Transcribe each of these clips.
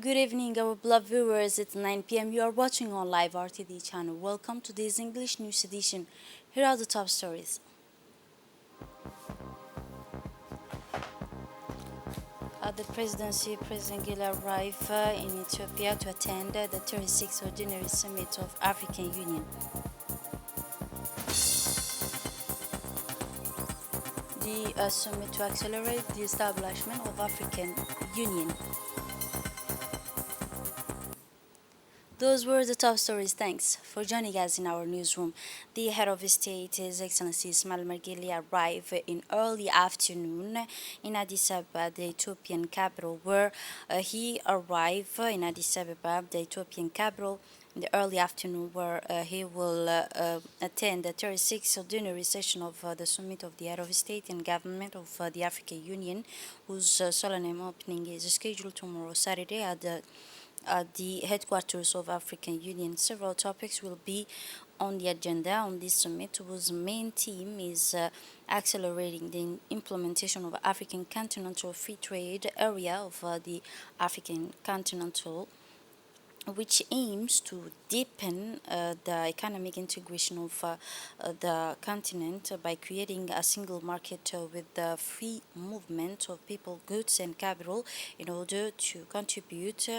Good evening, our beloved viewers. It's 9 p.m. You are watching on live RTD channel. Welcome to this English news edition. Here are the top stories. At the presidency, President Gil arrived in Ethiopia to attend the 36th Ordinary Summit of African Union. The summit to accelerate the establishment of African Union. Those were the top stories. Thanks for joining us in our newsroom. The head of state, His Excellency Ismail Margili, arrived in early afternoon in Addis Ababa, the Ethiopian capital, where he arrived in Addis Ababa, the Ethiopian capital, in the early afternoon, where he will attend the 36th ordinary session of the Summit of the Head of State and Government of the African Union, whose solemn opening is scheduled tomorrow, Saturday, at the headquarters of African Union. Several topics will be on the agenda on this summit, whose main theme is accelerating the implementation of African Continental Free Trade Area of the African Continental, which aims to deepen the economic integration of the continent by creating a single market with the free movement of people, goods, and capital in order to contribute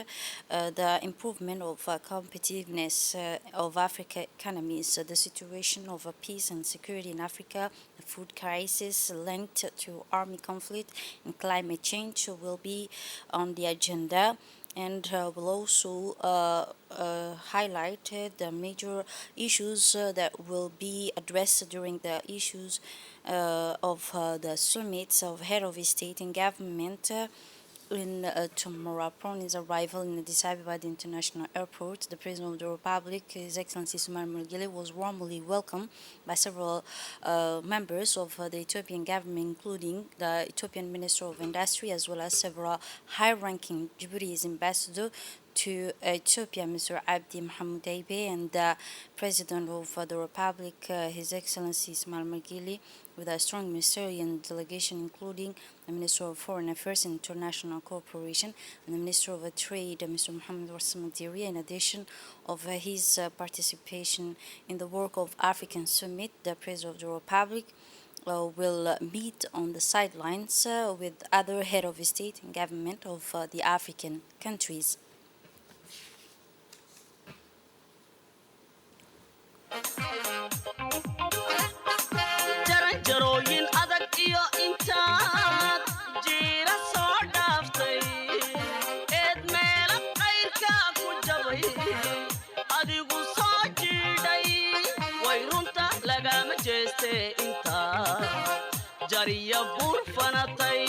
the improvement of competitiveness of Africa economies. The situation of peace and security in Africa, the food crisis linked to army conflict, and climate change will be on the agenda, and will also highlight the major issues that will be addressed during the issues of the summits of head of state and government. In tomorrow, upon his arrival in Addis Ababa the International Airport, the President of the Republic, His Excellency Ismail Margili, was warmly welcomed by several members of the Ethiopian government, including the Ethiopian Minister of Industry, as well as several high-ranking Djibouti's ambassador to Ethiopia, Mr. Abdi Mohamed Aibe, and the President of the Republic, His Excellency Ismail Margili, with a strong ministerial delegation, including the Minister of Foreign Affairs and International Cooperation and the Minister of Trade, Mr. Mohamed Warsam Diri, in addition of his participation in the work of African Summit. The President of the Republic will meet on the sidelines with other head of state and government of the African countries. jaranjarooyin adag iyo intaad jiira soo dhaaftay eed meela qayrka ku jabay adigu soo jiidhay way runta lagama jeeste intaad jariya buur fanatay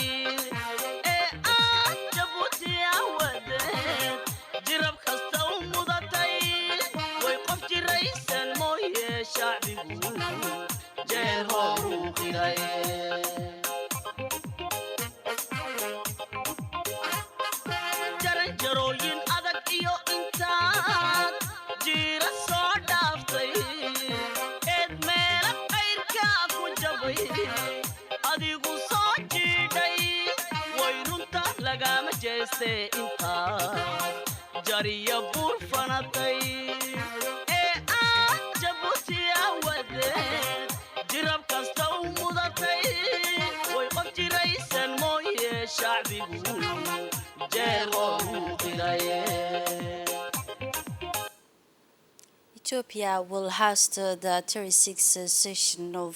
ee aad jabuuti awadeed jirab kasta u mudatay way qof jiraysan mooye shacbigu jaranjarooyin adag iyo intaad jiira soo dhaaftay eed meela qayrka ku jabay adigu soo jiidhay way runta lagama jeeste intaad jariya buur fanatay ee aad jabuuti awadeed jirab kasta u mudatay way qof jiraysan mooye shacbigu jeeroo qiraye. Ethiopia will host the 36th session of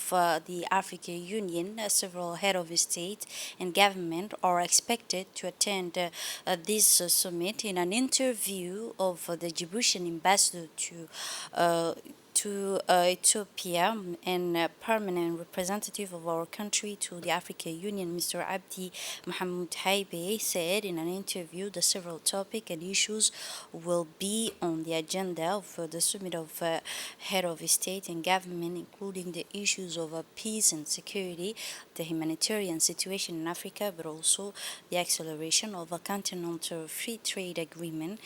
the African Union. Several head of state and government are expected to attend this summit. In an interview of the Djiboutian ambassador to Ethiopia and permanent representative of our country to the African Union, Mr. Abdi Mohamed Haibe, said in an interview that several topics and issues will be on the agenda of the summit of head of state and government, including the issues of peace and security, the humanitarian situation in Africa, but also the acceleration of a continental free trade agreement,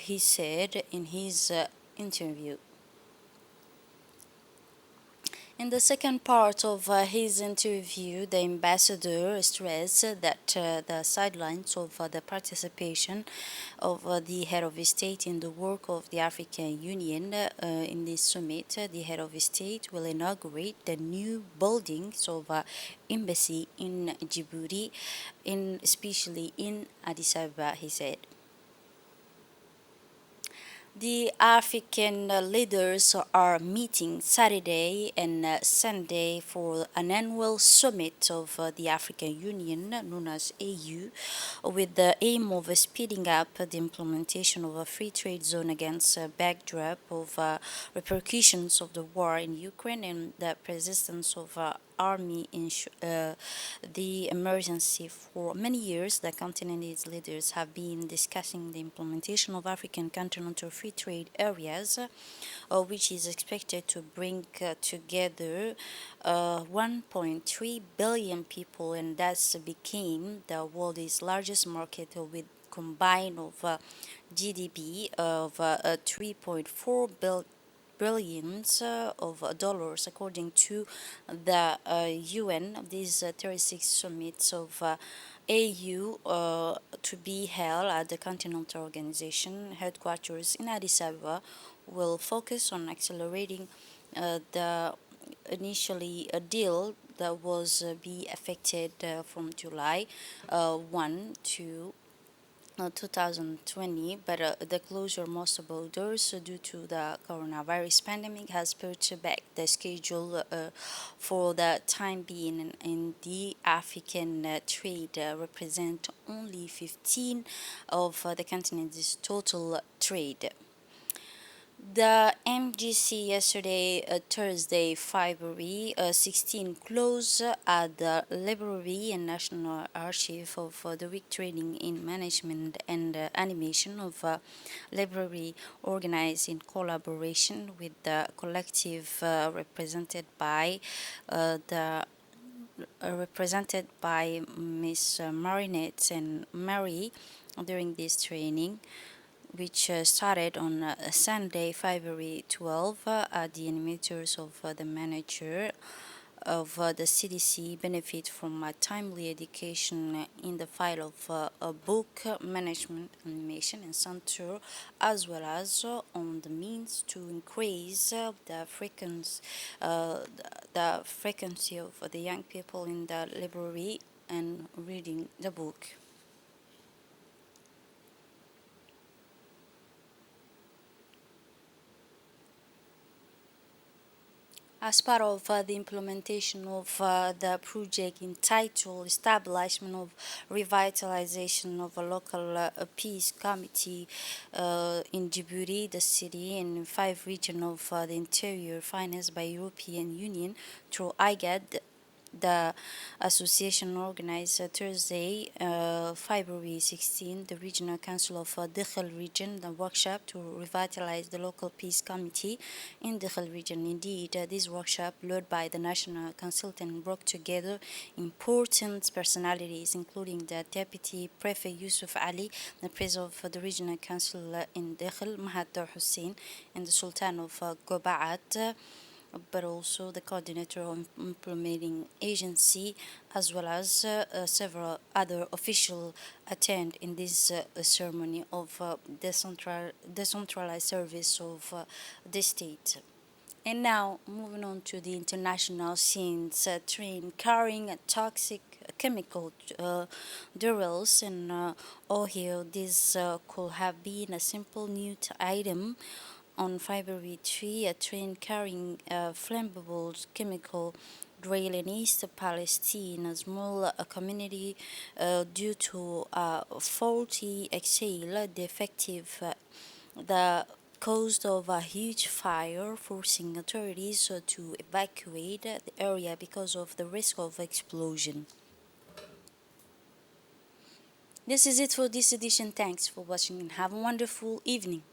he said in his interview. In the second part of his interview, the ambassador stressed that the sidelines of the participation of the head of state in the work of the African Union in this summit, the head of state will inaugurate the new buildings of embassy in Djibouti, especially in Addis Ababa, he said. The African leaders are meeting Saturday and Sunday for an annual summit of the African Union, known as AU, with the aim of speeding up the implementation of a free trade zone against a backdrop of repercussions of the war in Ukraine and the persistence of army the emergency. For many years, the continent's leaders have been discussing the implementation of African continental free trade areas, which is expected to bring together 1.3 billion people, and thus became the world's largest market with combined of GDP of 3.4 billions of dollars, according to the UN. These 36 summits of AU to be held at the Continental Organization headquarters in Addis Ababa will focus on accelerating the initially a deal that was be affected from July 1 to 2020, but the closure of most borders due to the coronavirus pandemic has pushed back the schedule for the time being, and the African trade represent only 15 of the continent's total trade. The MGC yesterday, Thursday, February 16, closed at the Library and National Archive of the Week Training in Management and Animation of Library, organized in collaboration with the collective represented by Miss Marinette and Mary during this training, which started on Sunday, February 12, the animators of the manager of the CDC benefit from a timely education in the field of book management, animation, and censor, as well as on the means to increase the frequency of the young people in the library and reading the book. As part of the implementation of the project entitled Establishment of Revitalization of a Local Peace Committee in Djibouti, the city, and 5 regions of the interior, financed by European Union through IGAD, the association organized Thursday, February 16, the Regional Council of Dakhel Region, the workshop to revitalize the local peace committee in Dakhel Region. Indeed, this workshop, led by the national consultant, brought together important personalities, including the Deputy Prefect Yusuf Ali, the President of the Regional Council in Dakhel, Mahatar Hussein, and the Sultan of Gobaat, but also the coordinator of implementing agency, as well as several other officials attend in this ceremony of decentralized service of the state. And now, moving on to the international scenes, train carrying a toxic chemical derails in Ohio. This could have been a simple news item. On February 3, a train carrying flammable chemical derailed in East Palestine, a small community, due to faulty exhale defective. The caused of a huge fire, forcing authorities to evacuate the area because of the risk of explosion. This is it for this edition. Thanks for watching and have a wonderful evening.